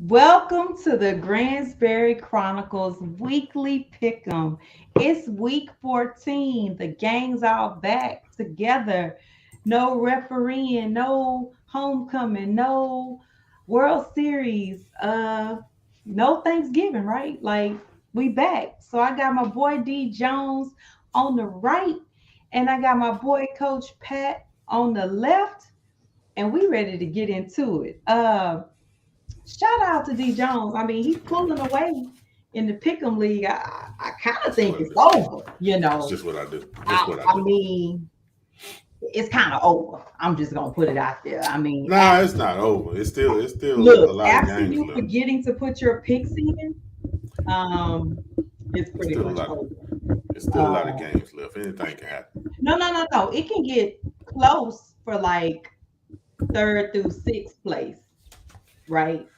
Welcome to the Gransberry Chronicles weekly pick'em. It's week 14. The gang's all back together. No refereeing, no homecoming, no World Series, no Thanksgiving, right? Like we back. So I got my boy D Jones on the right, and I got my boy Coach Pat on the left, and we ready to get into it. Shout out to D Jones. I mean, he's pulling away in the Pick'em League. I kind of That's just think what I it's do. over. It's just what I do. Just I, what I I do. mean, it's kind of over. I'm just gonna put it out there. I mean, Nah, it's not over. It's still a look, lot of after games you left. forgetting to put your picks in, um, it's It's pretty still a much lot. over. It's still a lot of Uh, games left. Anything can happen. no, no, no, no. It can get close for like third through sixth place, right?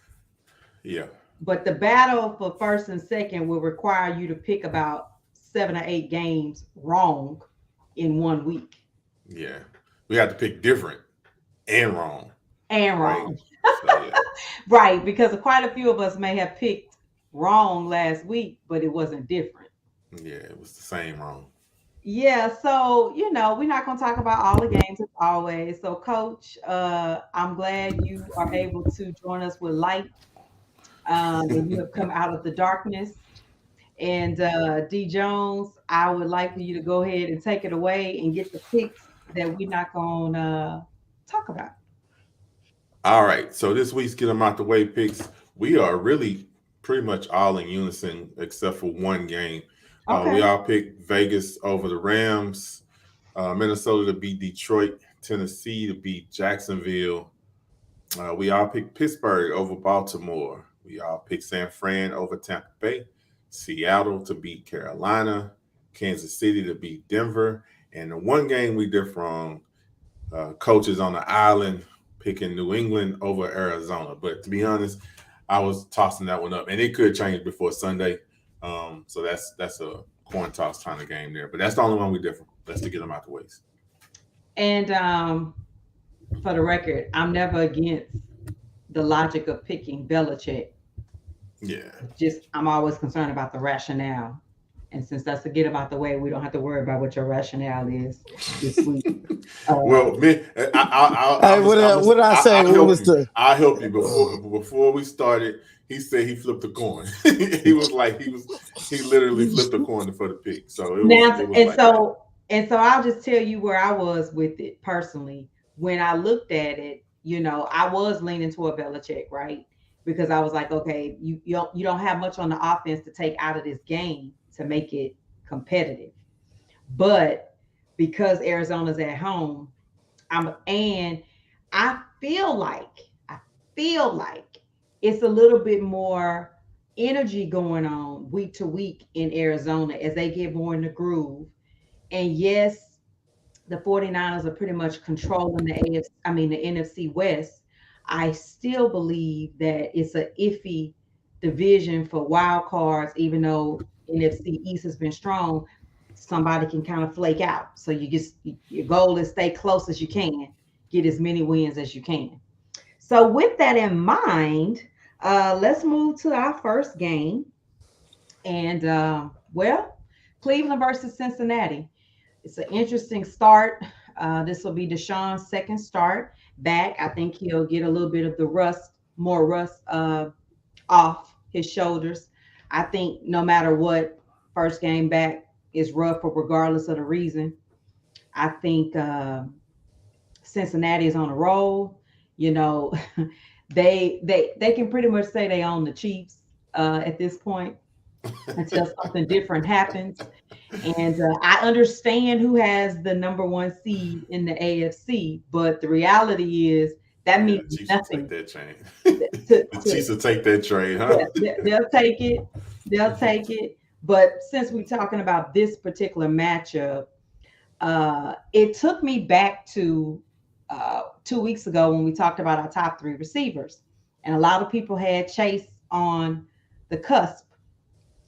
Yeah, But the battle for first and second will require you to pick about 7 or 8 games wrong in 1 week. yeah. We have to pick different and wrong, And right? wrong. So yeah, Right, because quite a few of us may have picked wrong last week, but it wasn't different. yeah. It was the same wrong. Yeah, so we're not gonna talk about all the games as always. So, Coach, I'm glad you are able to join us with light, and you have come out of the darkness. And D Jones, I would like for you to go ahead and take it away and get the picks that we're not going to talk about. All right. So this week's get them out the way picks. We are really pretty much all in unison except for one game. We Okay. all picked Vegas over the Rams, Minnesota to beat Detroit, Tennessee to beat Jacksonville. We all picked Pittsburgh over Baltimore. We all picked San Fran over Tampa Bay, Seattle to beat Carolina, Kansas City to beat Denver. And the one game we did from coaches on the island picking New England over Arizona. But to be honest, I was tossing that one up, and it could change before Sunday. So that's a coin toss kind of game there. But that's the only one we different. Let's to get them out the ways. And for the record, I'm never against the logic of picking Belichick. Yeah. Just I'm always concerned about the rationale. And since that's to get about the way, we don't have to worry about what your rationale is this week. Uh, Well, me, Hey, what I say? I'll What help was you. the I'll help you before we started. He said he flipped a coin. He was like he literally flipped a coin for the pick. So now, it was and like that. so and so, I'll just tell you where I was with it personally. When I looked at it, I was leaning toward Belichick, right? Because I was like, okay, you don't have much on the offense to take out of this game to make it competitive. But because Arizona's at home, and I feel like it's a little bit more energy going on week to week in Arizona as they get more in the groove. And yes, the 49ers are pretty much controlling the the NFC West. I still believe that it's a iffy division for wild cards, even though NFC East has been strong. Somebody can kind of flake out. So your goal is stay close as you can, get as many wins as you can. So with that in mind, let's move to our first game. And Cleveland versus Cincinnati. It's an interesting start. This will be Deshaun's second start back. I think he'll get a little bit of the more rust off his shoulders. I think no matter what, first game back is rough, regardless of the reason. I think Cincinnati is on a roll. You know, they can pretty much say they own the Chiefs at this point until something different happens. And I understand who has the number one seed in the AFC, but the reality is that Yeah, means the Chiefs will take nothing that chain. to, The to Chiefs will take that trade, huh? yeah, they'll take it. They'll take it. But since we're talking about this particular matchup, it took me back to 2 weeks ago when we talked about our top three receivers. And a lot of people had Chase on the cusp.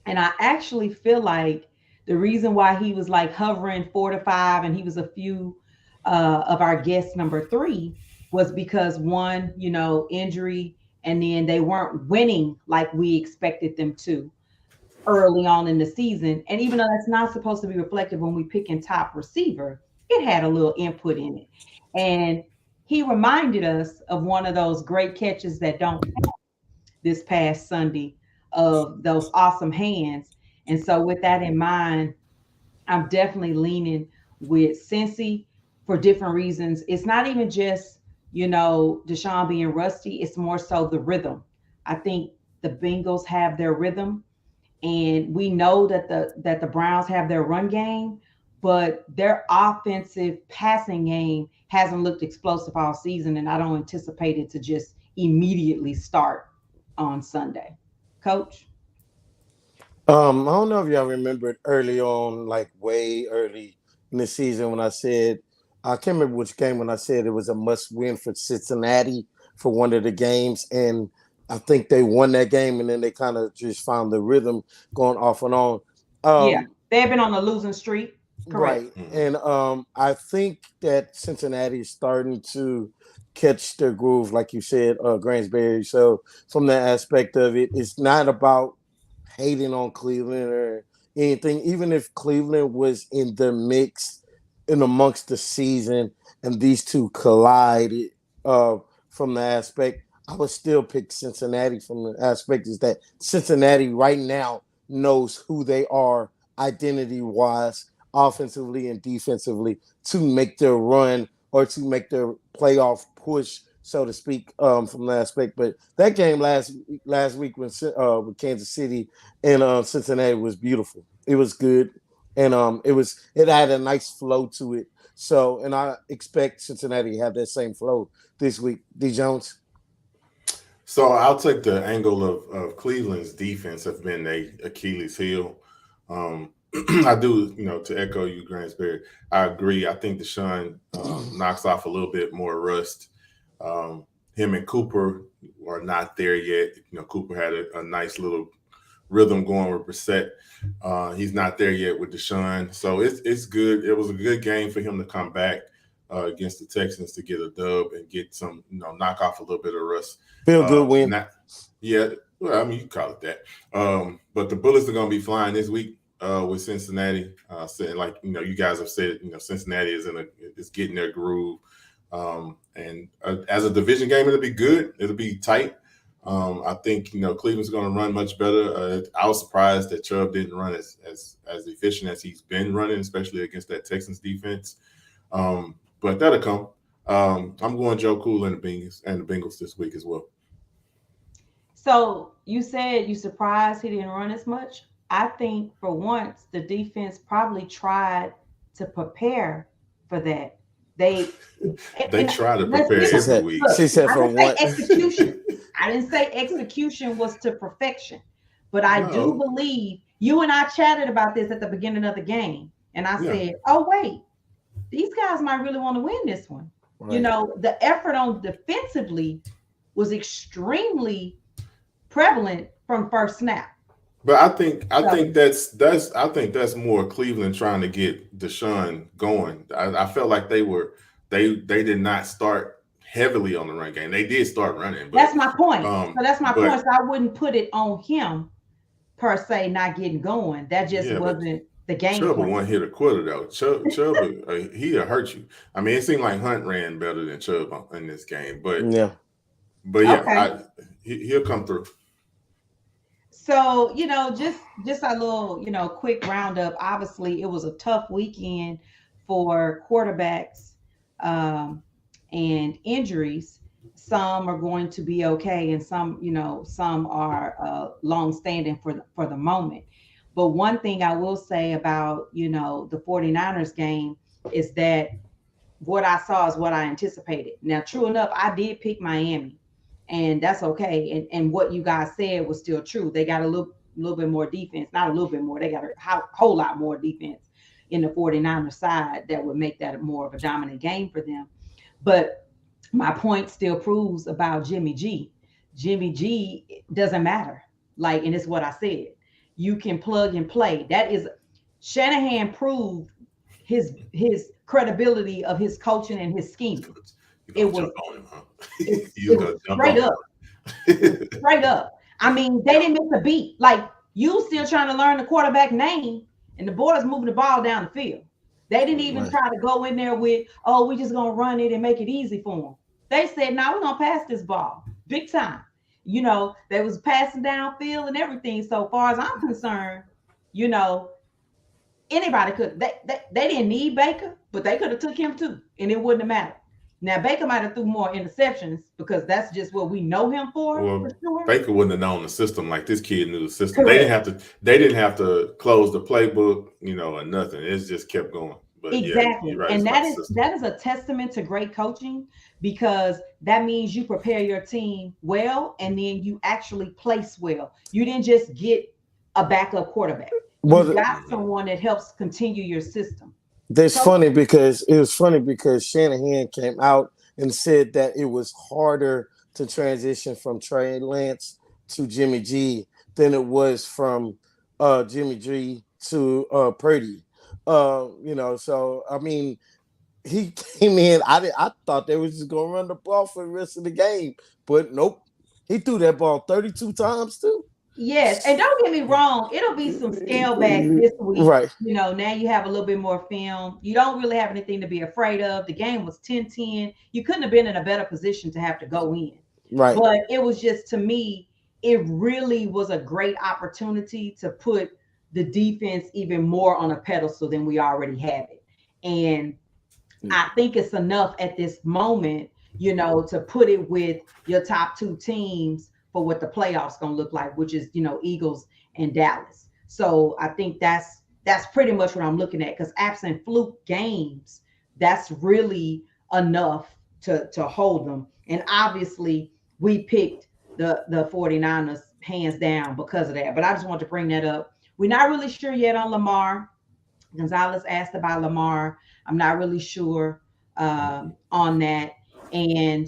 And I actually feel like the reason why he was like hovering 4 to 5 and he was a few of our guests number three was because one, injury and then they weren't winning like we expected them to early on in the season. And even though that's not supposed to be reflective when we pick in top receiver, it had a little input in it. And he reminded us of one of those great catches that don't this past Sunday of those awesome hands. And so with that in mind, I'm definitely leaning with Cincy for different reasons. It's not even just, Deshaun being rusty, it's more so the rhythm. I think the Bengals have their rhythm, and we know that the Browns have their run game, but their offensive passing game hasn't looked explosive all season, and I don't anticipate it to just immediately start on Sunday. Coach? I don't know if y'all remembered early on, like way early in the season, when I can't remember which game, when I said it was a must win for Cincinnati for one of the games. And I think they won that game, and then they kind of just found the rhythm going off and on. Yeah, Um, they've been on a losing streak. Correct. right. And I think that Cincinnati is starting to catch their groove, like you said, Gransberry. So from that aspect of it, it's not about hating on Cleveland or anything. Even if Cleveland was in the mix in amongst the season and these two collided from the aspect, I would still pick Cincinnati from the aspect is that Cincinnati right now knows who they are identity wise, offensively and defensively, to make their run or to make their playoff push, so to speak, from that aspect. But that game last week with Kansas City and Cincinnati was beautiful. It was good, and it had a nice flow to it. So, and I expect Cincinnati to have that same flow this week. D Jones. So I'll take the angle of Cleveland's defense have been a Achilles heel. I do, to echo you, Gransberry, I agree. I think Deshaun knocks off a little bit more rust. Him and Cooper are not there yet. Cooper had a nice little rhythm going with Brissett. He's not there yet with Deshaun. So it's good. It was a good game for him to come back against the Texans to get a dub and get some, knock off a little bit of rust. Feel good win. Yeah, well, I mean, you call it that. But the Bullets are going to be flying this week with Cincinnati. Saying like you guys have said, Cincinnati is getting their groove. And as a division game, it'll be good. It'll be tight. I think Cleveland's going to run much better. I was surprised that Chubb didn't run as efficient as he's been running, especially against that Texans defense. But that'll come. I'm going Joe Cool and the Bengals this week as well. So you said you surprised he didn't run as much. I think for once the defense probably tried to prepare for that. They try to prepare every week. She said for once. Execution. I didn't say execution was to perfection, but I do believe you and I chatted about this at the beginning of the game, and I said, "Oh wait, these guys might really want to win this one." Right. The effort on defensively was extremely prevalent from first snap. But I think that's more Cleveland trying to get Deshaun going. I felt like they did not start heavily on the run game. They did start running. But, that's my point. So that's my point. So I wouldn't put it on him per se not getting going. That just wasn't the game. Chubb one hit a quarter though. Chubb he'll hurt you. I mean, it seemed like Hunt ran better than Chubb in this game, but okay. He'll come through. So, just a little, quick roundup. Obviously, it was a tough weekend for quarterbacks and injuries. Some are going to be okay, and some are long-standing for the moment. But one thing I will say about, the 49ers game is that what I saw is what I anticipated. Now, true enough, I did pick Miami. And that's okay. And what you guys said was still true. They got a little bit more defense, not a little bit more. They got a whole lot more defense in the 49ers side that would make that more of a dominant game for them. But my point still proves about Jimmy G. Jimmy G doesn't matter. And it's what I said. You can plug and play. That is, Shanahan proved his credibility of his coaching and his scheme. It was straight up. Straight up. I mean, they didn't miss a beat. Like you still trying to learn the quarterback name, and the boys moving the ball down the field. They didn't even Right. try to go in there with, oh, we just gonna run it and make it easy for them. They said, no, we're gonna pass this ball big time. They was passing downfield and everything. So far as I'm concerned, you know, anybody could. They didn't need Baker, but they could have took him too, and it wouldn't have mattered. Now Baker might have threw more interceptions because that's just what we know him for Well, sure. Baker wouldn't have known the system like this kid knew the system. They didn't Correct. have to. They didn't have to close the playbook, and nothing. It just kept going. But yeah, you're Exactly. right. It's And about that the is system. that is a testament to great coaching because that means you prepare your team well and then you actually place well. You didn't just get a backup quarterback. You Well, got Hmm. someone that helps continue your system. that's Coach, funny because it was funny because Shanahan came out and said that it was harder to transition from Trey Lance to Jimmy G than it was from Jimmy G to Purdy. So I mean, he came in. I thought they was just gonna run the ball for the rest of the game, but nope. He threw that ball 32 times too. yes, and don't get me wrong, it'll be some scale back this week. Right, Now you have a little bit more film. You don't really have anything to be afraid of. The game was 10-10. You couldn't have been in a better position to have to go in. right. But it was just to me, it really was a great opportunity to put the defense even more on a pedestal than we already have it. And I think it's enough at this moment, to put it with your top two teams for what the playoffs gonna look like, which is Eagles and Dallas. So I think that's pretty much what I'm looking at because absent fluke games, that's really enough to hold them. And obviously, we picked the 49ers hands down because of that. But I just want to bring that up. We're not really sure yet on Lamar. Gonzalez asked about Lamar. I'm not really sure on that. And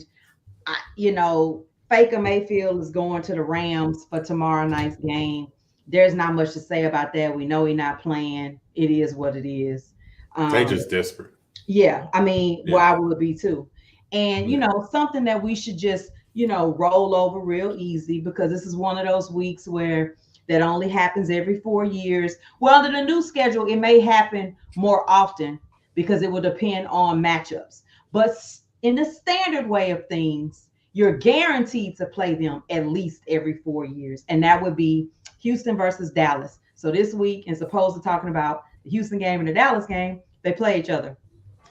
Faker Mayfield is going to the Rams for tomorrow night's game. There's not much to say about that. We know he's not playing. It is what it is. They Um, just desperate. yeah, I mean, Yeah. why would it be too? And Yeah. something that we should just roll over real easy because this is one of those weeks where that only happens every 4 years. Well, under the new schedule, it may happen more often because it will depend on matchups. But in the standard way of things, you're guaranteed to play them at least every 4 years, and that would be Houston versus Dallas. So this week, as opposed to talking about the Houston game and the Dallas game, they play each other.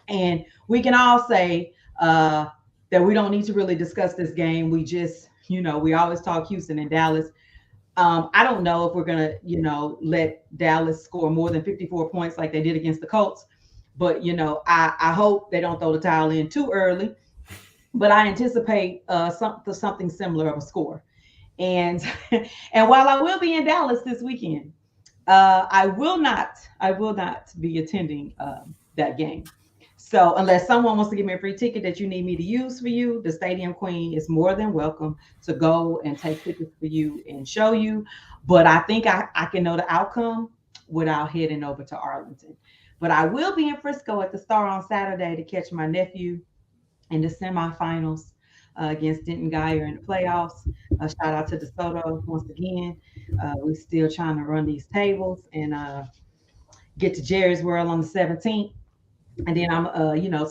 And we can all say that we don't need to really discuss this game. We just, we always talk Houston and Dallas. I don't know if we're going to, let Dallas score more than 54 points like they did against the Colts. But, I hope they don't throw the towel in too early. But I anticipate something similar of a score. And and while I will be in Dallas this weekend, I will not be attending that game. So unless someone wants to give me a free ticket that you need me to use for you, the Stadium Queen is more than welcome to go and take tickets for you and show you. But I think I can know the outcome without heading over to Arlington. But I will be in Frisco at the Star on Saturday to catch my nephew in the semifinals against Denton Geyer in the playoffs. Shout out to DeSoto once again. We're still trying to run these tables and get to Jerry's World on the 17th. And then I'm,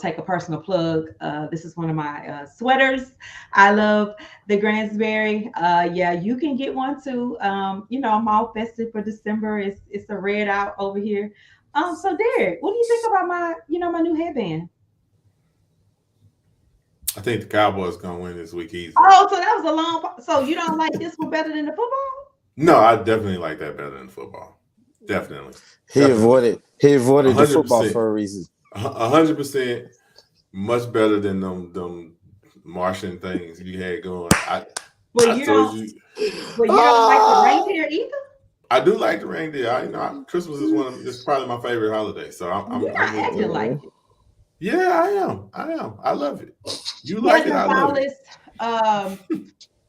take a personal plug. This is one of my sweaters. I love the Gransberry. Yeah, you can get one too. I'm all festive for December. It's a red out over here. So Derek, what do you think about my new headband? I think the Cowboys gonna win this week easy. Oh, so that was a long. So you don't like this one better than the football? No, I definitely like that better than football. Definitely, He definitely, avoided he a avoided the hundred football percent, for a reason. 100%, much better than them Martian things you had going. But I you told don't. you, But you don't like the Ah, reindeer either. I do like the reindeer. Christmas is it's probably my favorite holiday, so You're I'm not with you. acting like mm, it. Yeah, I am. I am. I love it. You Yeah, like it, I love it. Gonzalez. Um,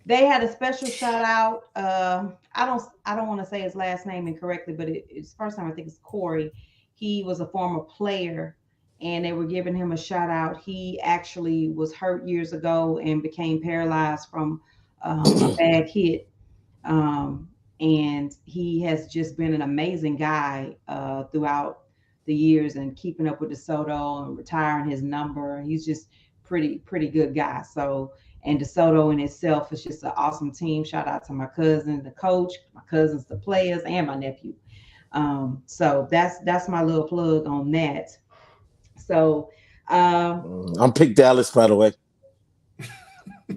they had a special shout out. I don't want to say his last name incorrectly, but it's first time I think it's Corey. He was a former player, and they were giving him a shout out. He actually was hurt years ago and became paralyzed from a bad hit. Um, and he has just been an amazing guy throughout the years and keeping up with DeSoto and retiring his number. He's just pretty good guy. So and DeSoto in itself is just an awesome team. Shout out to my cousin, the coach, my cousins, the players, and my nephew. So that's my little plug on that. So I'm pick Dallas, by the way.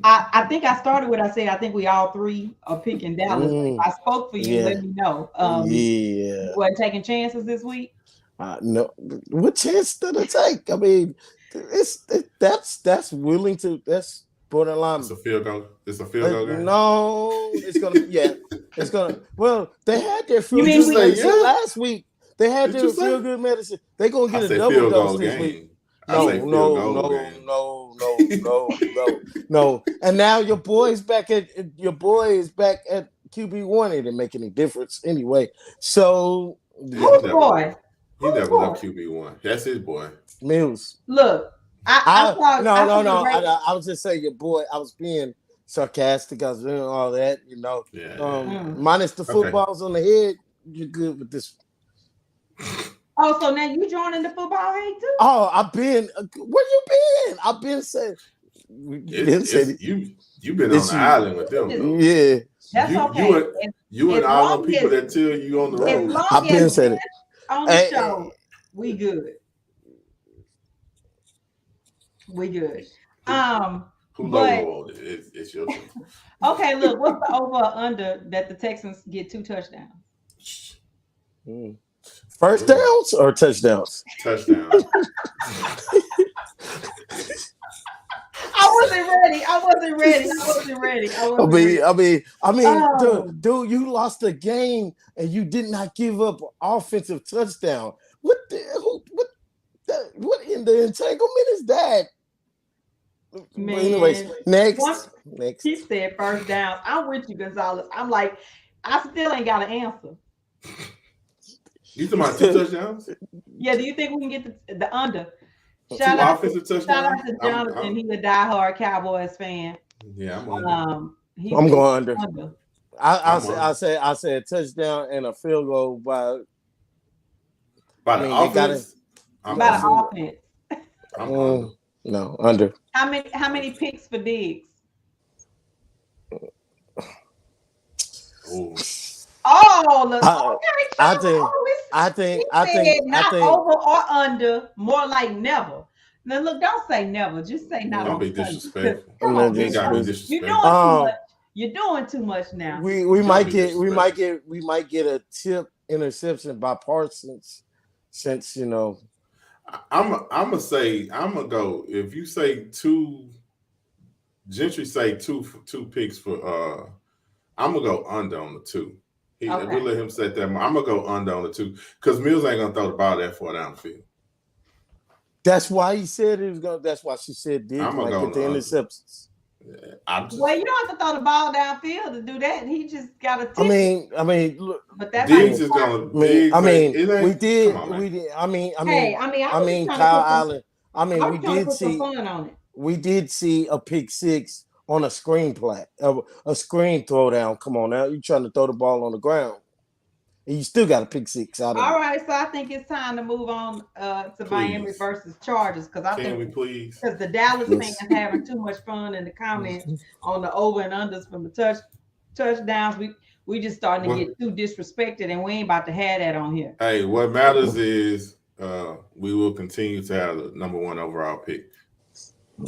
I think I started with I said I think we all three are picking Dallas. If I spoke for you, Yeah. let me know. Yeah. You wasn't taking chances this week. No, what chance did it take? I mean, that's willing to that's borderline. It's a field goal. It's a field goal game. No, it's gonna it's gonna. Well, they had their You field mean good we- medicine last week. They had Did their you say? field good medicine. They gonna I get a said double field dose goal this week. game. I No, say field no, goal no, game. no. And now your boy's back at QB1. It didn't make any difference anyway. So Who's boy? He Who's never boy? left QB1. That's his boy. Mills. Look, I thought No. great- I was just saying your boy. I was being sarcastic. I was doing all that, Yeah. Minus the Okay. footballs on the head. You're good with this. Oh, so now you joining the football hate too? Oh, I've been. Where you been? I've been saying. You've been on It's the you. island with them, though. Yeah, That's you, okay. You and as all long the people as- that tell you on the As road. long I've been as saying it. on the Hey, show, we good. We good. Who but- logo on it? It's your team. Okay, look, what's the over or under that the Texans get 2 touchdowns? First downs or touchdowns? Touchdown. I wasn't ready. Oh. Dude, you lost a game and you did not give up an offensive touchdown. What in the entanglement is that? Man, But anyways, next. He said first downs. I'm with you, Gonzalez. I'm like, I still ain't got an answer. You talking about 2 touchdowns? Yeah, do you think we can get the under? 2 Shout out offensive to touchdowns? Jonathan. He's a diehard Cowboys fan. Yeah, I'm on. I'm going under. I I'm said touchdown and a field goal by By the I mean, they got offense, I'm By the under. offense. I'm under. no under. How many picks for Diggs? Ooh. Oh, look, I think not over or under, more like never. Now look, don't say never. Just say not. Don't on be Sunday. disrespectful. Come on, You ain't gotta be you're disrespectful. doing too much. You're doing too much now. we Don't might be get disrespectful. we might get a tip interception by Parsons since I'm gonna go. If you say 2, Gentry say 2 picks for. I'm gonna go under on the 2. Okay. We'll let him set that. I'm gonna go under on the 2 because Mills ain't gonna throw the ball that far down the field. that's why he said it was going. That's why she said Diggs I'ma might go get the under. interceptions. Well, you don't have to throw the ball downfield to do that. He just got to. I mean, look. but that's Diggs is gonna. We Come did. on, man. We did. I mean, Kyle Allen. I mean, we did put some see. fun on it. We did see a pick 6 on a screen play, a screen throwdown. Come on now, you trying to throw the ball on the ground, and you still got a pick 6 out of All it. right, so I think it's time to move on to Miami Please. versus Chargers because I Can we think please? because the Dallas Yes. fans having too much fun in the comments on the over and unders from the touchdowns. We just starting to get too disrespected, and we ain't about to have that on here. Hey, what matters is we will continue to have the number 1 overall pick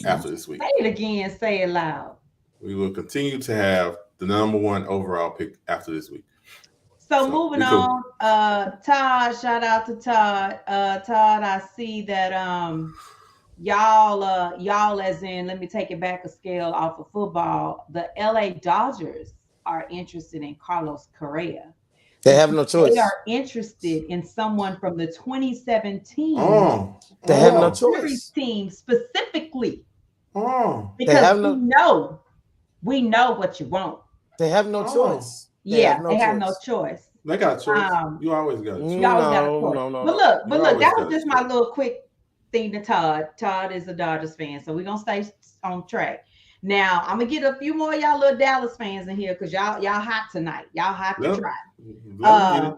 after this week. Say it again. Say it loud. We will continue to have the number 1 overall pick after this week. So moving we cool. on, Todd, shout out to Todd. Todd, I see that y'all as in, let me take it back a scale off of football. The LA Dodgers are interested in Carlos Correa. They have no choice. They are interested in someone from the 2017 They have no World choice. Series team specifically Oh, because have no- we know what you want. They have no choice. They have no choice. they got a choice. You always got a choice. You always got a choice. No. But look, You that always was got a just my little quick thing to Todd. Todd is a Dodgers fan, so we're gonna stay on track. Now I'm gonna get a few more of y'all little Dallas fans in here because y'all hot tonight. Y'all hot to Let, try. let them get Uh, it.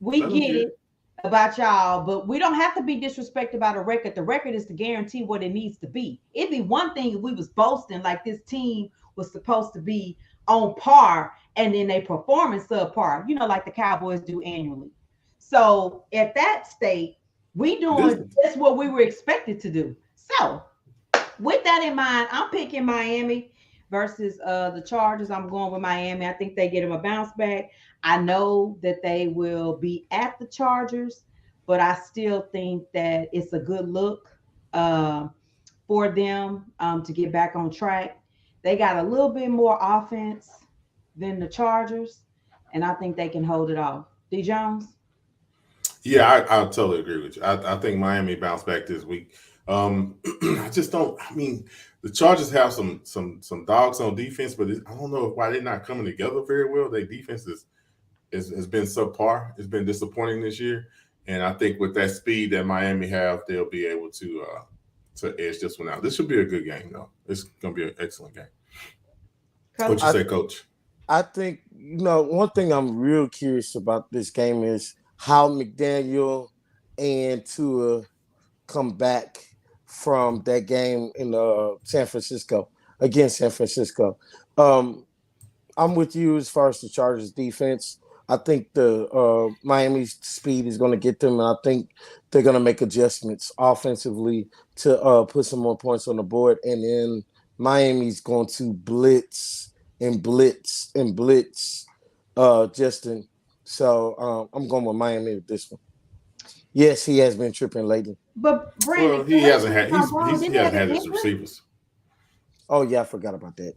we Let them get get it it. about y'all, but we don't have to be disrespected about a record. The record is to guarantee what it needs to be. It'd be one thing if we was boasting like this team was supposed to be on par and then they performance subpar, like the Cowboys do annually. So at that state, we This doing just what we were expected to do. So with that in mind, I'm picking Miami versus the Chargers. I'm going with Miami. I think they get them a bounce back. I know that they will be at the Chargers, but I still think that it's a good look uh, for them to get back on track. They got a little bit more offense than the Chargers, and I think they can hold it off. D Jones? Yeah, I totally agree with you. I think Miami bounced back this week. I just don't. I mean, the Chargers have some dogs on defense, but I don't know why they're not coming together very well. Their defense has been subpar. It's been disappointing this year, and I think with that speed that Miami have, they'll be able to edge this one out. This should be a good game, though. It's going to be an excellent game. What you Coach? I say, Coach? I think one thing I'm real curious about this game is how McDaniel and Tua come back from that game in San Francisco against San Francisco. Um, I'm with you as far as the Chargers defense. I think the Miami's speed is going to get them, and I think they're going to make adjustments offensively to put some more points on the board. And then Miami's going to blitz and blitz and blitz Justin. So I'm going with Miami with this one. Yes, he has been tripping lately. But Brandon, Well, he correct hasn't me if had I'm wrong. he Didn't he have hasn't an had his injury? receivers. Oh yeah, I forgot about that.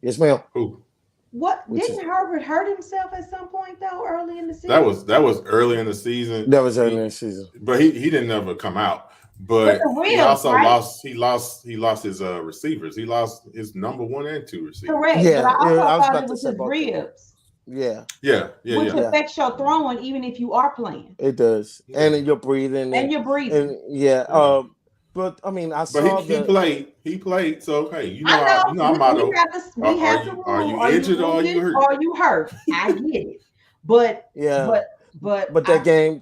Yes, ma'am. Who? What Which didn't is Herbert hurt himself at some point though, early in the That season? was that was early in the season. that was early in He the season. but he didn't ever come out. With But the he ribs, also right? lost his receivers. He lost his number one and two receivers. Correct. But I Yeah, also I was thought about it to was say his about that. ribs, Yeah, Yeah, yeah, which yeah, yeah. affects your throwing even if you are playing It does, and yeah, then you're breathing, and you're and breathing. yeah. yeah. But I mean, I But saw he the played. He played. So hey, I you know know our we motto. have this we have the Are rule: you are you injured or are injured you hurt? or are you hurt? I get it, but yeah. but but But I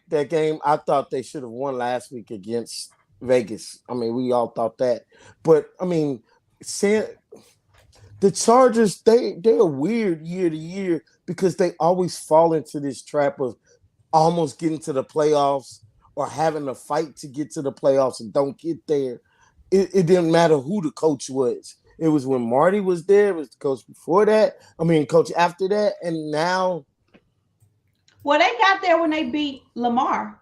that game, I thought they should have won last week against Vegas. I mean, we all thought that, but I mean, San, the Chargers they're weird year to year because they always fall into this trap of almost getting to the playoffs or having to fight to get to the playoffs and don't get there. It didn't matter who the coach was. It was when Marty was there, it was the coach before that. I mean, coach after that, and now, well they got there when they beat Lamar.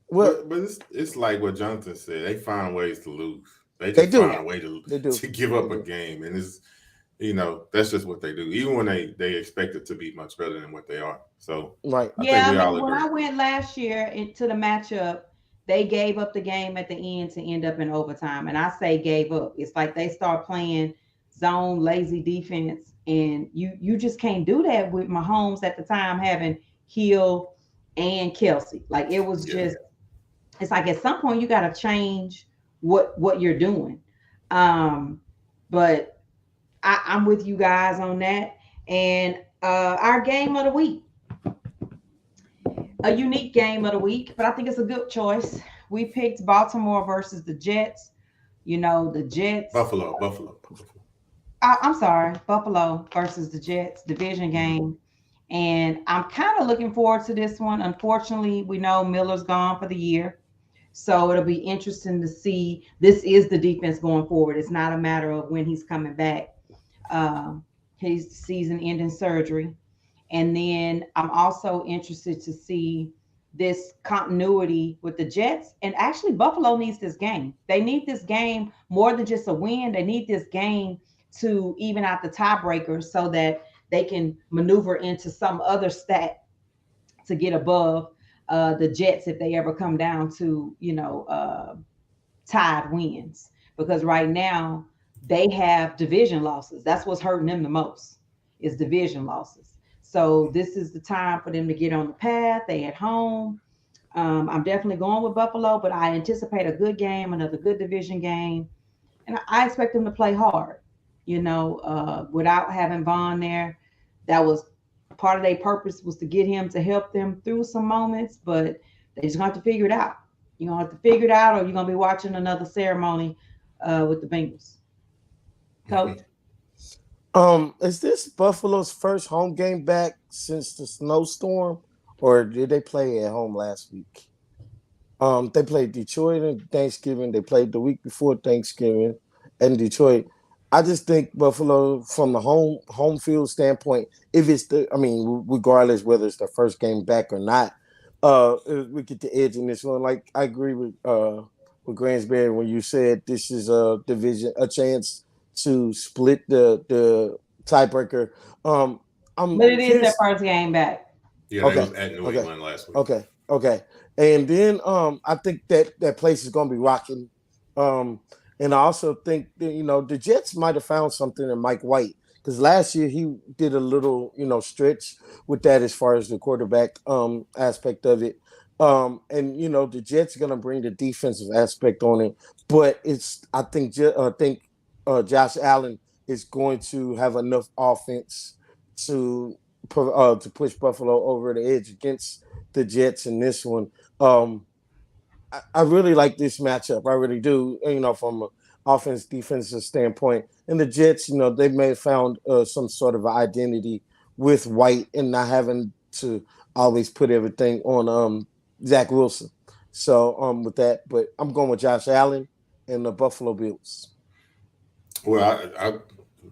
well, But it's like what Jonathan said. They find ways to lose. They they just do, find a way to they do, give they up a do. game, and it's that's just what they do. Even when they expect it to be much better than what they are. So Right. I think Yeah, I we all mean, when agree. I went last year into the matchup, they gave up the game at the end to end up in overtime. And I say gave up. It's like they start playing zone lazy defense, and you just can't do that with Mahomes at the time having Hill and Kelsey. Like it was Yeah. just, it's like at some point you got to change what you're doing. Um, but I'm with you guys on that. And our game of the week, a unique game of the week, but I think it's a good choice. We picked Baltimore versus the Jets. The Jets. Buffalo. I'm sorry, Buffalo versus the Jets division Mm-hmm. game, and I'm kind of looking forward to this one. Unfortunately, we know Miller's gone for the year, so it'll be interesting to see. This is the defense going forward. It's not a matter of when he's coming back. His season-ending surgery. And then I'm also interested to see this continuity with the Jets. And actually, Buffalo needs this game. They need this game more than just a win. They need this game to even out the tiebreakers so that they can maneuver into some other stat to get above the Jets if they ever come down to, tied wins. Because right now, they have division losses. That's what's hurting them the most is division losses. So this is the time for them to get on the path. They at home. I'm definitely going with Buffalo, but I anticipate a good game, another good division game, and I expect them to play hard. without having Vaughn there. That was part of their purpose, was to get him to help them through some moments, but they just gonna have to figure it out. You're gonna have to figure it out, or you're gonna be watching another ceremony with the Bengals. Coach, Is this Buffalo's first home game back since the snowstorm, or did they play at home last week? They played Detroit on Thanksgiving. They played the week before Thanksgiving in Detroit. I just think Buffalo, from the home field standpoint, if it's I mean, regardless whether it's the first game back or not, we get the edge in this one. Like I agree with Gransberry when you said this is a division, a chance to split the tiebreaker. Um, but I'm it is their curious. first game back. Yeah, they Okay, was at New okay, England last week. okay. And then I think that place is gonna be rocking. Um and I also think that, the Jets might have found something in Mike White, because last year he did a little, stretch with that as far as the quarterback aspect of it. And the Jets are gonna bring the defensive aspect on it, but I think Josh Allen is going to have enough offense to to push Buffalo over the edge against the Jets in this one. Um, I really like this matchup. I really do. From an offense defensive standpoint, and the Jets, they may have found some sort of identity with White and not having to always put everything on Zach Wilson. So with that, but I'm going with Josh Allen and the Buffalo Bills. Well,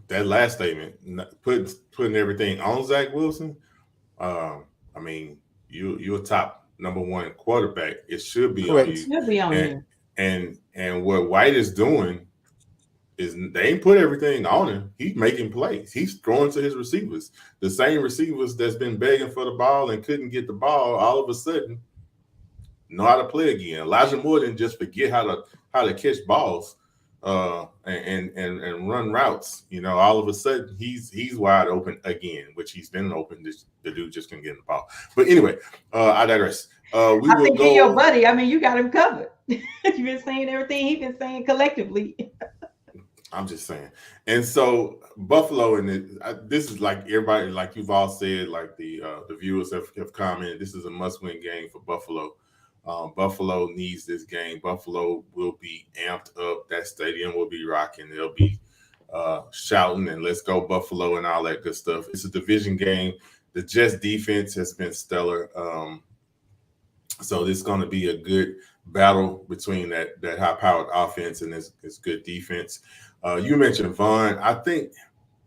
that last statement, putting everything on Zach Wilson. I mean, you're a top number one quarterback. It should be on It Correct. you. should be on And him. and what White is doing is they ain't put everything on him. He's making plays. He's throwing to his receivers. The same receivers that's been begging for the ball and couldn't get the ball, all of a sudden know how to play again. Elijah Moore didn't just forget how to catch balls and run routes. All of a sudden he's wide open again, which he's been open. The dude just couldn't get in the ball. But anyway, I digress. We I will think he your go. buddy. I mean, you got him covered. You've been saying everything he's been saying collectively. I'm just saying. And so Buffalo, and this is like everybody, like you've all said, like the viewers have commented, this is a must-win game for Buffalo. Buffalo needs this game. Buffalo will be amped up. That stadium will be rocking. They'll be shouting and let's go Buffalo and all that good stuff. It's a division game. The Jets defense has been stellar. So this is going to be a good battle between that high-powered offense and this good defense. You mentioned Vaughn. I think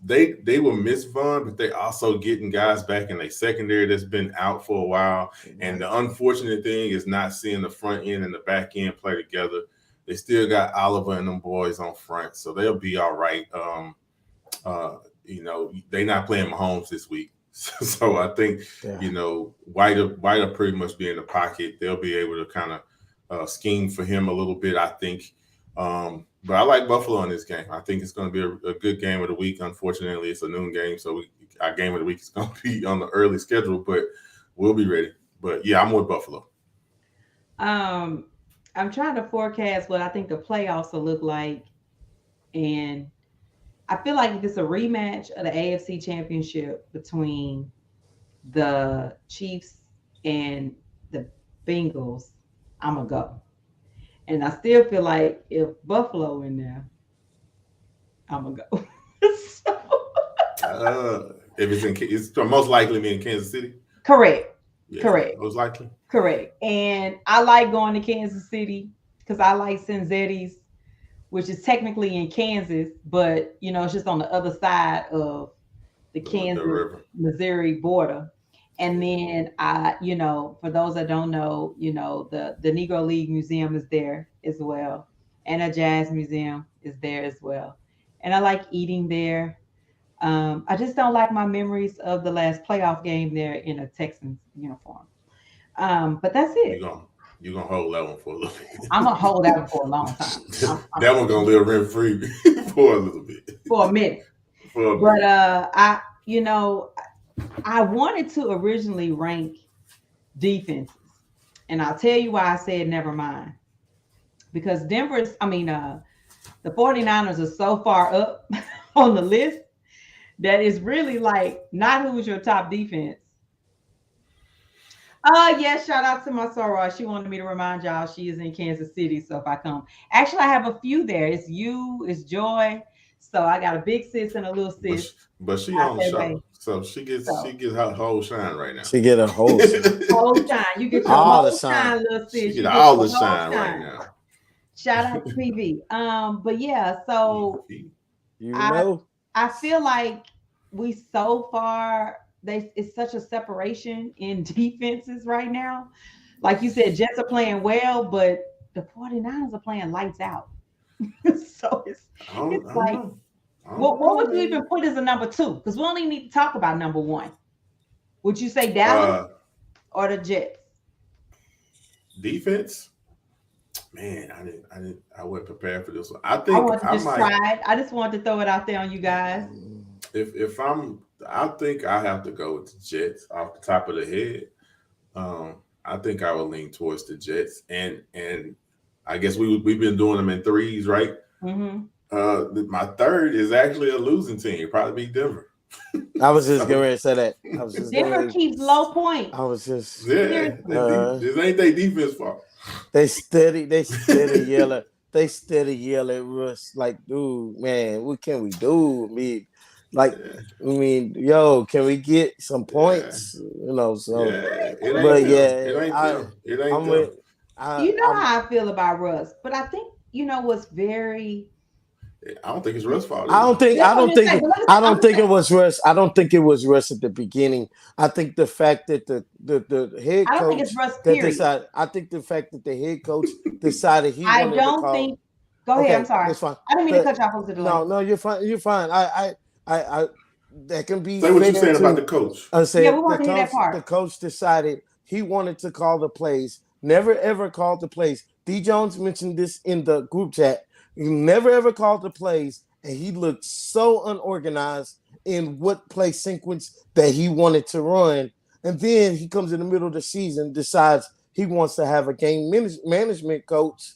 they will miss Vaughn, but they also getting guys back in their secondary that's been out for a while. And the unfortunate thing is not seeing the front end and the back end play together. They still got Oliver and them boys on front, so they'll be all right. They're not playing Mahomes this week. So I think, White'll pretty much be in the pocket. They'll be able to kind of scheme for him a little bit, I think. But I like Buffalo in this game. I think it's going to be a good game of the week. Unfortunately, it's a noon game, so our game of the week is going to be on the early schedule, but we'll be ready. But, yeah, I'm with Buffalo. I'm trying to forecast what I think the playoffs will look like, and I feel like if it's a rematch of the AFC Championship between the Chiefs and the Bengals, I'm gonna go. And I still feel like if Buffalo in there, I'm gonna go. So, If it's most likely me in Kansas City. correct, Yeah, correct, most likely. correct. And I like going to Kansas City because I like Cinzetti's, which is technically in Kansas, but it's just on the other side of the The Kansas river. Missouri border. And then for those that don't know, the Negro League Museum is there as well. And a jazz museum is there as well. And I like eating there. I just don't like my memories of the last playoff game there in a Texans uniform. But that's You're it. gonna you're gonna hold that one for a little I'm bit. gonna hold that one for a long time. That one gonna live rent free for a little bit. For a minute. For a But minute. I wanted to originally rank defenses. And I'll tell you why I said never mind. Because the 49ers are so far up on the list that is really like not who's your top defense. Yes, shout out to my soror. She wanted me to remind y'all she is in Kansas City. So if I come, actually, I have a few there. It's you, it's Joy. So I got a big sis and a little but sis she out on the that show, way. so she So gets her whole shine right now. She get a whole shine. whole shine. You get your All the whole shine. shine, little She sis. get You get all your the whole shine right shine. now. Shout out to PV. But yeah, so You I know, I feel like we so far they it's such a separation in defenses right now. Like you said, Jets are playing well, but the 49ers are playing lights out. So it's I don't like know. I don't what know, would you even man. put as a number two? Because we only need to talk about number one. Would you say Dallas Uh, or the Jets? defense, man, I wasn't prepared for this one. I I think want to I just might, try it. I just wanted to throw it out there on you guys. if I think I have to go with the Jets off the top of the head. I think I would lean towards the Jets, and I guess we've been doing them in threes, right? Hmm. My third is actually a losing team, probably be Denver. I was just getting So ready to say that. I was just getting Denver ready. keeps low points. I was just yeah, Seriously. this ain't their defense fault. they steady yelling. They steady yell at Russ like, dude, man, what can we do? Like, Yeah, yo, can we get some yeah, points? You know, so yeah. It ain't but them. It yeah, ain't them. It ain't I'm with them. You know I'm how I feel about Russ, but I think you know what's very. I don't think it's Russ' fault I either. don't think That's I what I'm don't just think saying. But let me say, I I'm don't just think saying, it was Russ. I don't think it was Russ at the beginning. I think the fact that the head I don't think it's coach Russ. that Period. decided I think the fact that the head coach decided he I wanted to don't call. think. Go ahead. I'm Okay, sorry. that's fine. I didn't mean to The cut you off. What was the delay? no, you're fine. You're fine. I that can be Say what you fair saying about to the coach. Yeah, we said want to hear that the part. coach decided he wanted to call the plays. Never ever called the plays. D Jones mentioned this in the group chat. He never ever called the plays, and he looked so unorganized in what play sequence that he wanted to run. And then he comes in the middle of the season, decides he wants to have a game management coach,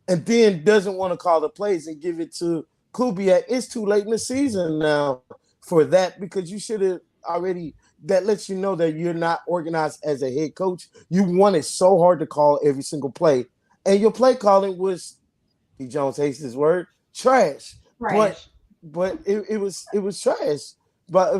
and then doesn't want to call the plays and give it to Kubiak. It's too late in the season now for that because you should have already. That lets you know that you're not organized as a head coach. You wanted so hard to call every single play, and your play calling was, D. Jones hates his word, trash. But Trash. it was trash. But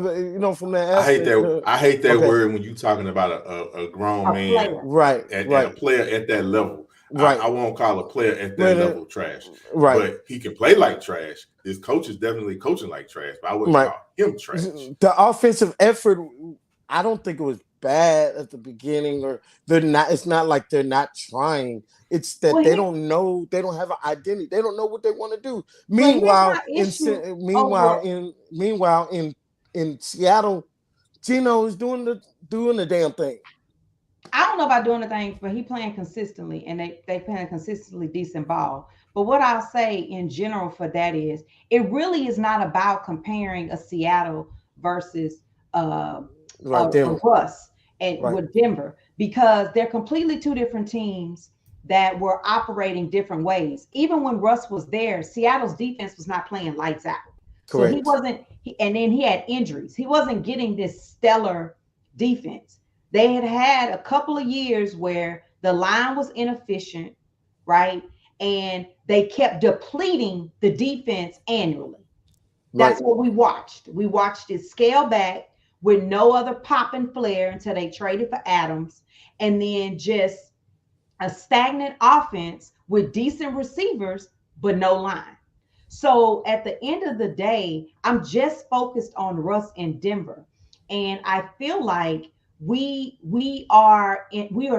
from that aspect, I hate that okay, word when you talking about a grown A man player. right, and a right, player at that level. right, I won't call a player at that but level trash, right, but he can play like trash. His coach is definitely coaching like trash, but I wouldn't right. call him trash. The offensive effort, I don't think it was bad at the beginning, or they're not. It's not like they're not trying. It's that Well, they here, don't know. They don't have an identity. They don't know what they want to do. but here's my issue over. Meanwhile, in Seattle, Gino is doing the damn thing. I don't know about doing the things, but he playing consistently, and they playing consistently decent ball. But what I'll say in general for that is, it really is not about comparing a Seattle versus uh, Right, a Denver. Russ and Right, with Denver, because they're completely two different teams that were operating different ways. Even when Russ was there, Seattle's defense was not playing lights out. So he correct. wasn't, and then he had injuries. He wasn't getting this stellar defense. They had had a couple of years where the line was inefficient, right? And they kept depleting the defense annually. Right, That's what we watched. We watched it scale back with no other pop and flare until they traded for Adams, and then just a stagnant offense with decent receivers, but no line. So at the end of the day, I'm just focused on Russ in Denver. And I feel like we are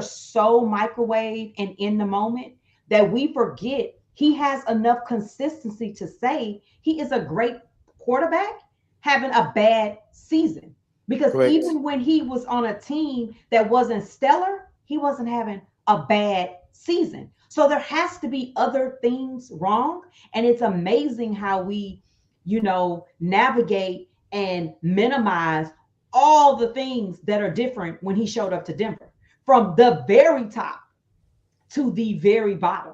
so microwave and in the moment that we forget he has enough consistency to say he is a great quarterback having a bad season. Because correct. even when he was on a team that wasn't stellar, he wasn't having a bad season. So there has to be other things wrong. And it's amazing how we, navigate and minimize all the things that are different when he showed up to Denver from the very top to the very bottom.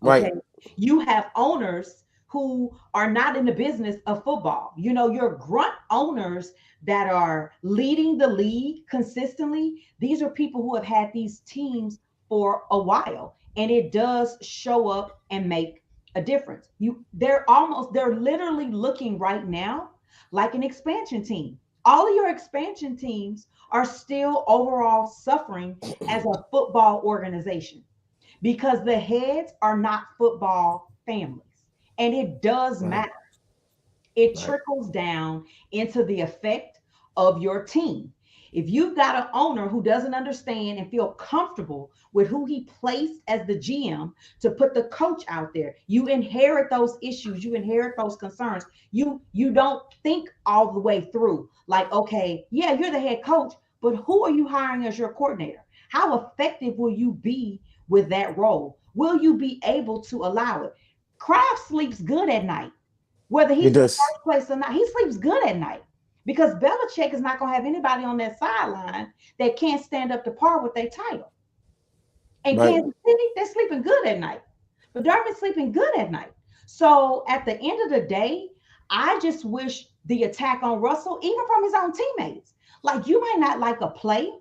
Right, Okay. You have owners who are not in the business of football. Your grunt owners that are leading the league consistently, these are people who have had these teams for a while, and it does show up and make a difference. They're literally looking right now like an expansion team. All of your expansion teams are still overall suffering as a football organization because the heads are not football families. And it does Right. matter. It Right. trickles down into the effect of your team. If you've got an owner who doesn't understand and feel comfortable with who he placed as the GM to put the coach out there, you inherit those issues, you inherit those concerns. You don't think all the way through. Like, okay, yeah, you're the head coach, but who are you hiring as your coordinator? How effective will you be with that role? Will you be able to allow it? Kraft sleeps good at night. Whether It he's in does. first place or not, he sleeps good at night because Belichick is not going to have anybody on that sideline that can't stand up to par with their title. And Right. Kansas City, they're sleeping good at night. But Dermot's sleeping good at night. So at the end of the day, I just wish the attack on Russell, even from his own teammates, like you might not like a play,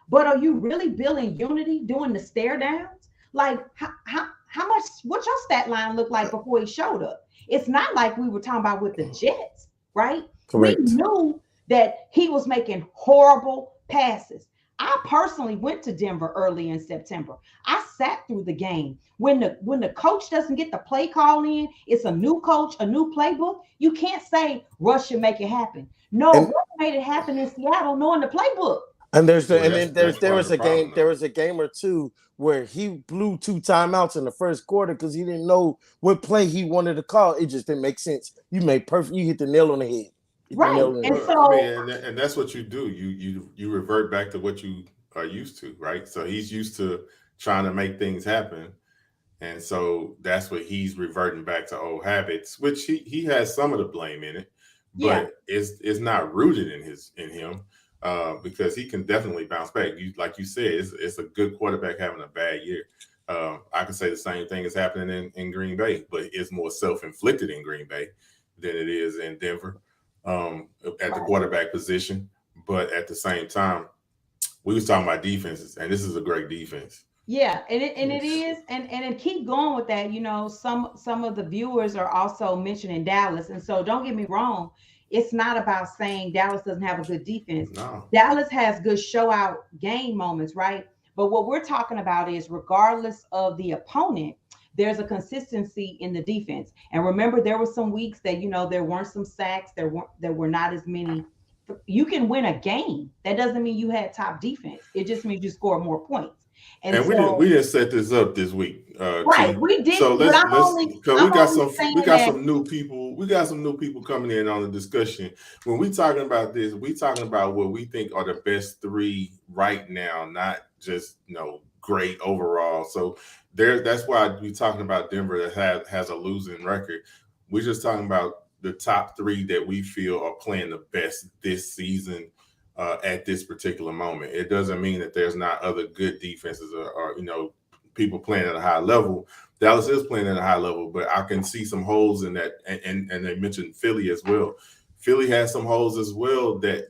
but are you really building unity, doing the stare downs? Like how much, what your stat line looked like before he showed up? It's not like we were talking about with the Jets, right? We Correct. knew that he was making horrible passes. I personally went to Denver early in September. I sat through the game. When the coach doesn't get the play call in, it's a new coach, a new playbook. You can't say Russ should make it happen. No, And Russ made it happen in Seattle knowing the playbook. Well, and then that's there part of was the a problem, game there though. was a game or two where he blew two timeouts in the first quarter because he didn't know what play he wanted to call. It just didn't make sense. You made perfect. You hit the nail on the head. Hit the Right. nail on the And head. Well, I mean, so and that's what you do. You revert back to what you are used to, right? So he's used to trying to make things happen, and so that's what he's reverting back to old habits, which he has some of the blame in it, yeah, but it's not rooted in him because he can definitely bounce back. You like you said, it's a good quarterback having a bad year. I can say the same thing is happening in Green Bay, but it's more self inflicted in Green Bay than it is in Denver at the right. quarterback position. But at the same time, we was talking about defenses, and this is a great defense. Yeah, and it Yes. is, and keep going with that. Some of the viewers are also mentioning Dallas, and so don't get me wrong, it's not about saying Dallas doesn't have a good defense. No, Dallas has good show out game moments, right? But what we're talking about is regardless of the opponent, there's a consistency in the defense. And remember, there were some weeks that there weren't some sacks, there were not as many. You can win a game. That doesn't mean you had top defense. It just means you scored more points. And and we so, didn't set this up this week, right, T. we So didn't, but let's because I'm only we saying got that. some new people. We got some new people coming in on the discussion. When we talking about this, we talking about what we think are the best three right now, not just great overall. So that's why we talking about Denver that has a losing record. We're just talking about the top three that we feel are playing the best this season at this particular moment. It doesn't mean that there's not other good defenses or people playing at a high level. Dallas is playing at a high level, but I can see some holes in that. And they mentioned Philly as well. Philly has some holes as well that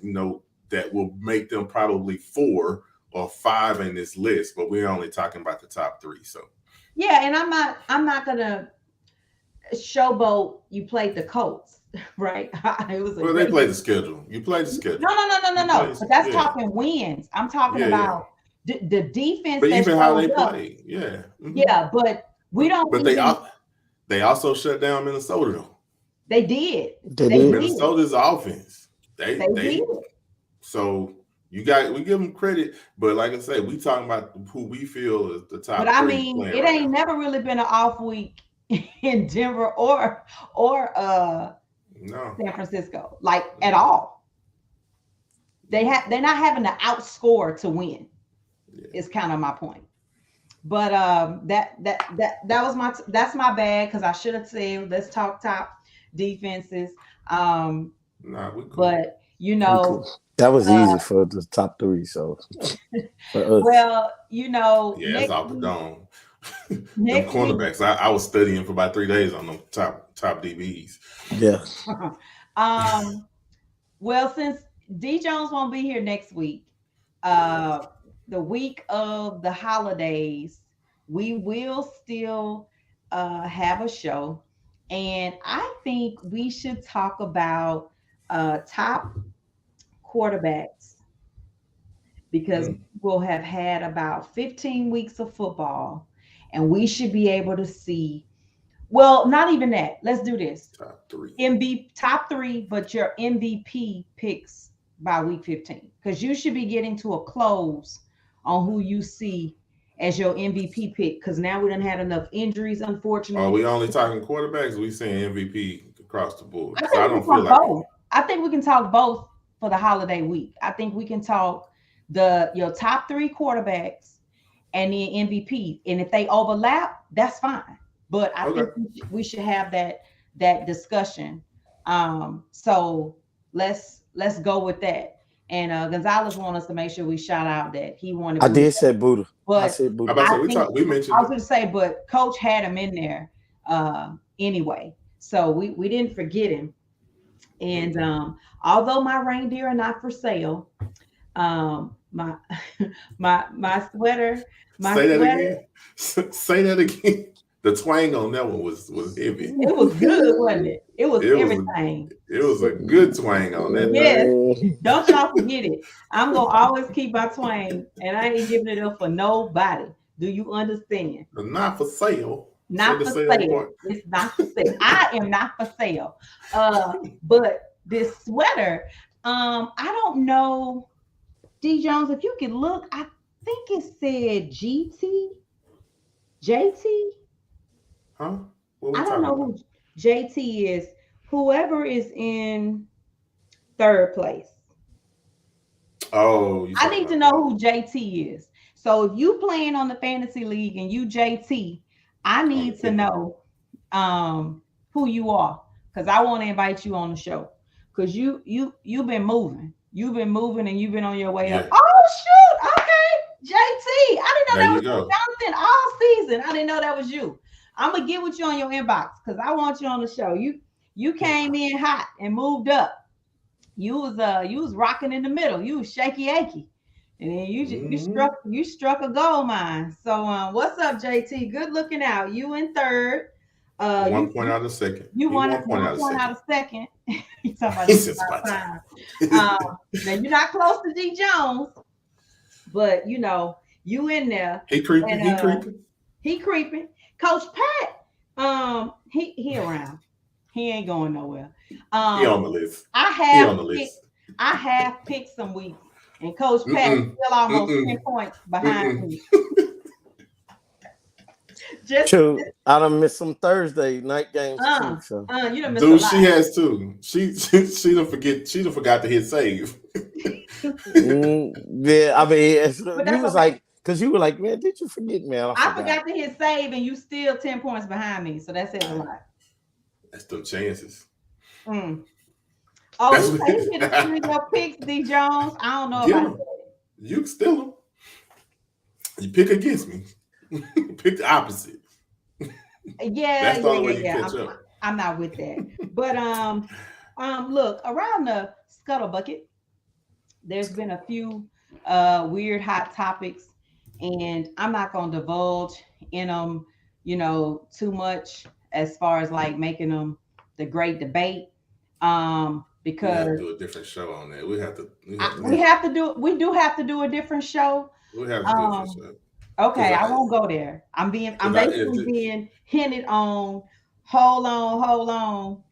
will make them probably 4 or 5 in this list. But we're only talking about the top three. So Yeah, and I'm not gonna showboat. You played the Colts, right? It was a well, they great. play the schedule. You play the schedule. No, no, no, no, no, You play, no. But that's yeah, talking wins. I'm talking yeah. about the defense But that even how shows they up. play, yeah. Yeah, but we don't But even. they also shut down Minnesota though. They did. They They did. did. Minnesota's offense. They did. They so we give them credit, but like I say, we talking about who we feel is the But top I three mean, playing it right ain't now. never really been an off week in Denver or No, San Francisco, like at all. They're not having to outscore to win. yeah, Is kind of my point. But that was that's my bad because I should have said let's talk top defenses. Um, nah, we cool. but We could. That was uh, easy for the top three. So for us, well, Yeah, it's next off the week dome. Them Next week. cornerbacks. I was studying for about 3 days on them top DBs. Yeah. um, well, since D Jones won't be here next week, uh, the week of the holidays, we will still have a show, and I think we should talk about top quarterbacks because Mm, we'll have had about 15 weeks of football, and we should be able to see. Well, not even that. Let's do this. top three. MV top three, but your MVP picks by week 15 because you should be getting to a close on who you see as your MVP pick because now we don't have enough injuries, Are unfortunately. we only talking quarterbacks? Or we saying MVP across the board? I Because I think we don't can feel talk like both. I think we can talk both for the holiday week. I think we can talk the your top three quarterbacks and the MVP. And if they overlap, that's fine. But I think okay. we should have that discussion. So let's go with that. And Gonzalez wants us to make sure we shout out that he wanted I Buddha. did say Buddha. I But said I Buddha. about to I say we think talked. We I mentioned was it. going to say, but Coach had him in there anyway, so we didn't forget him. And Mm-mm. although my reindeer are not for sale, my my Say that sweater, again. Say that again. The twang on that one was heavy. it was good, wasn't it? It was It was everything. it was a good twang on that Yes, thing. don't y'all forget it. I'm gonna always keep my twang, and I ain't giving it up for nobody. Do you understand? But not for sale. Say Not the for sale sale. part. It's not for sale. I am not for sale. But this sweater, I don't know, D Jones, if you could look, I think it said GT, JT. Huh? What we I don't talking know about? who JT is. Whoever is in third place. Oh, you I talking need to about know that? who JT is. So if you playing on the fantasy league and you JT, I On the need to pick'em. know who you are because I want to invite you on the show because you've been moving. You've been moving and you've been on your way up. Yeah. Oh shoot, okay. JT. I didn't know There that you was you, go. Jonathan, all season. I didn't know that was you. I'm gonna get with you on your inbox because I want you on the show. You came in hot and moved up. You was rocking in the middle. You was shaky achy. And then Mm-hmm. you struck a gold mine. So what's up, JT? Good looking out. You in third. One You point out a second. you He won one point one out a point out second. of second. You talking about He this says about my time. time. Now you're not close to D Jones, but you in there. He creeping. And He creeping. he creeping. Coach Pat, he around. He ain't going nowhere. He on Um, the list. I He have on the picked list. I have picked some weeks, and Coach Pat is Mm-mm. still almost 10 Mm-mm. points behind Mm-mm. me. Just True. I done missed some Thursday night games too. So you done missed a Dude, lot. she has too. She don't forget. She don't forgot to hit save. yeah, I mean, But you that's was okay. like, because you were like, man, did you forget me? I I forgot. forgot to hit save, and you still 10 points behind me. So that says a lot. That's them chances. Mm. Oh, That's he what said he didn't steal your picks, D Jones. I don't know get about them. You can steal them. You pick against me. Pick the opposite. that. Yeah, That's the yeah, only yeah, way you yeah. catch up. I'm not with that. But look, around the scuttle bucket, there's been a few weird hot topics, and I'm not gonna divulge in them, too much as far as like making them the great debate. We have to Because do a different show on that. We have to. We have to we do. have to do we do have to do a different show. We have to do a different Um, show. okay, Because I I, won't go there. I'm because I, if basically being hinted on. Hold on.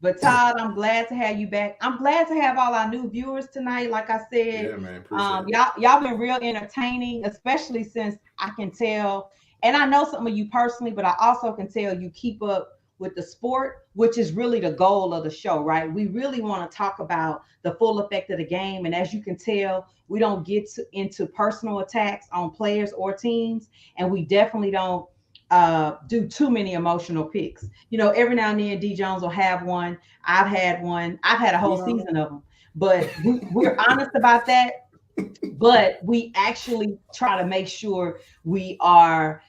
But Todd, I'm glad to have you back. I'm glad to have all our new viewers tonight. Like I said, yeah, man, appreciate it. y'all been real entertaining, especially since I can tell, and I know some of you personally, but I also can tell you keep up with the sport, which is really the goal of the show, right? We really want to talk about the full effect of the game, and as you can tell, we don't get into personal attacks on players or teams, and we definitely don't do too many emotional picks. Every now and then D Jones will have one. I've had one. I've had a whole We all. season of them. But we're honest about that. but we actually try to make sure we are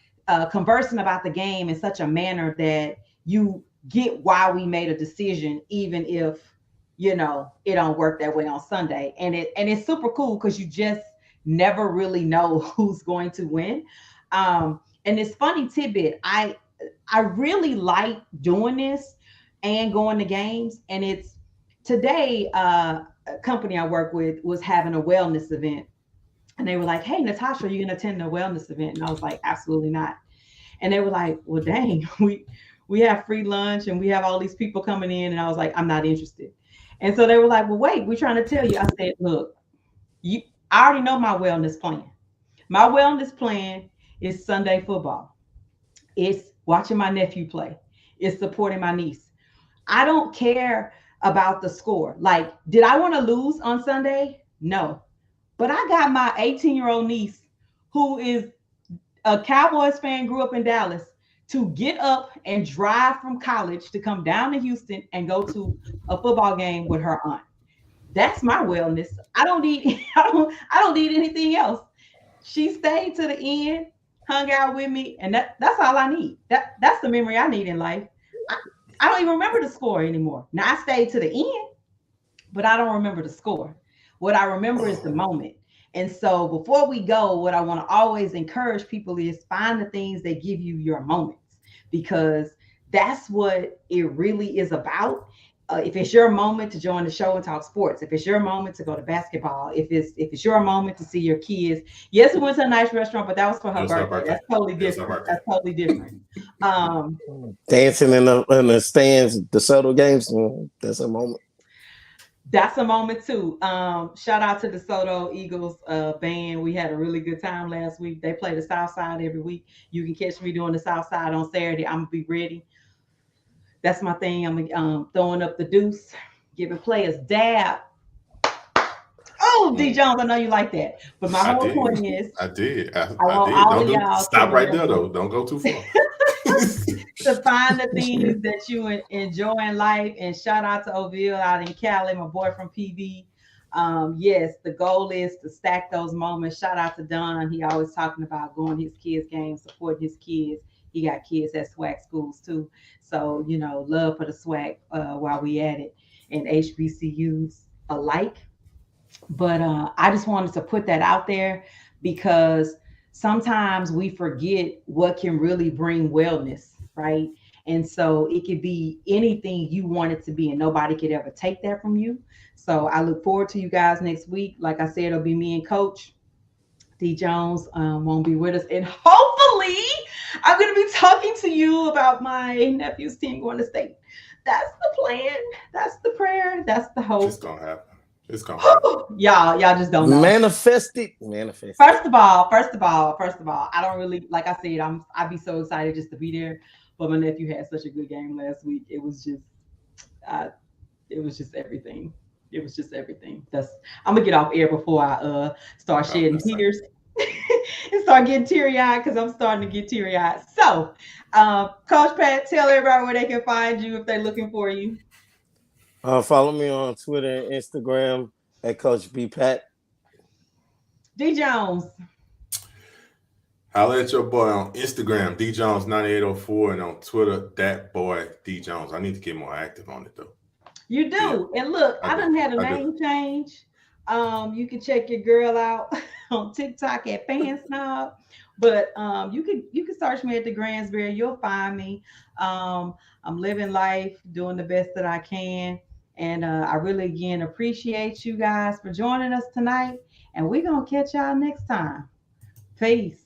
conversing about the game in such a manner that you get why we made a decision, even if it don't work that way on Sunday. And it's super cool because you just never really know who's going to win. And it's funny tidbit. I really like doing this and going to games. And it's today. A company I work with was having a wellness event, and they were like, "Hey, Natasha, are you gonna attend the wellness event?" And I was like, "Absolutely not." And they were like, "Well, dang, we have free lunch and we have all these people coming in." And I was like, "I'm not interested." And so they were like, "Well, wait, we're trying to tell you." I said, "Look, you, I already know my wellness plan. My wellness plan is Sunday football. It's watching my nephew play. It's supporting my niece. I don't care about the score. Like, did I want to lose on Sunday? No. But I got my 18-year-old niece who is a Cowboys fan, grew up in Dallas, to get up and drive from college to come down to Houston and go to a football game with her aunt. That's my wellness. I don't need I don't need anything else. She stayed to the end, hung out with me, and that's all I need. That's the memory I need in life. I, I don't even remember the score anymore. Now I stayed to the end, but I don't remember the score. What I remember is the moment. And so before we go, what I want to always encourage people is find the things that give you your moments, because that's what it really is about. If it's your moment to join the show and talk sports, if it's your moment to go to basketball, if it's your moment to see your kids, yes, we went to a nice restaurant, but that was for It her was her birthday. birthday. That's totally It was her different. birthday. That's totally different. Um, Dancing in the stands, the subtle games. That's a moment. That's a moment too. Shout out to the Soto Eagles band. We had a really good time last week. They play the South Side every week. You can catch me doing the South Side on Saturday. I'm gonna be ready. That's my thing. I'm throwing up the deuce, giving players dab. Oh, D Mm. Jones, I know you like that. But my I whole did. point is, I did. I I want did. all Don't of do. y'all to Stop right there, remember though. Don't go too far. to find the things that you enjoy in life. And shout out to Oville out in Cali, my boy from PV. Yes, the goal is to stack those moments. Shout out to Don. He always talking about going to his kids' games, supporting his kids. He got kids at SWAC schools too. So, love for the SWAC while we at it, and HBCUs alike. But I just wanted to put that out there because sometimes we forget what can really bring wellness, right? And so it could be anything you want it to be, and nobody could ever take that from you. So I look forward to you guys next week. Like I said, it'll be me and Coach. D Jones won't be with us, and hopefully, I'm going to be talking to you about my nephew's team going to state. That's the plan. That's the prayer. That's the It's hope. gonna happen. It's gonna happen. Y'all just don't know. Manifest it. Manifest it. First of all, I don't really, like I said, I'd be so excited just to be there. But my nephew had such a good game last week. Uh, it was just everything. It was just everything. I'm gonna get off air before I start I was shedding gonna say. tears and start getting teary eyed, because I'm starting to get teary eyed. So, Coach Pat, tell everybody where they can find you if they're looking for you. Follow me on Twitter and Instagram at Coach B Pat. D Jones. Holla at your boy on Instagram, djones9804, and on Twitter, that boy D Jones. I need to get more active on it though. You Yeah, do. And look, I I do. done had a I do. name change. You can check your girl out on TikTok at Fan Snob. But you can search me at the Gransberry. You'll find me. I'm living life, doing the best that I can. And I really again appreciate you guys for joining us tonight. And we're gonna catch y'all next time. Peace.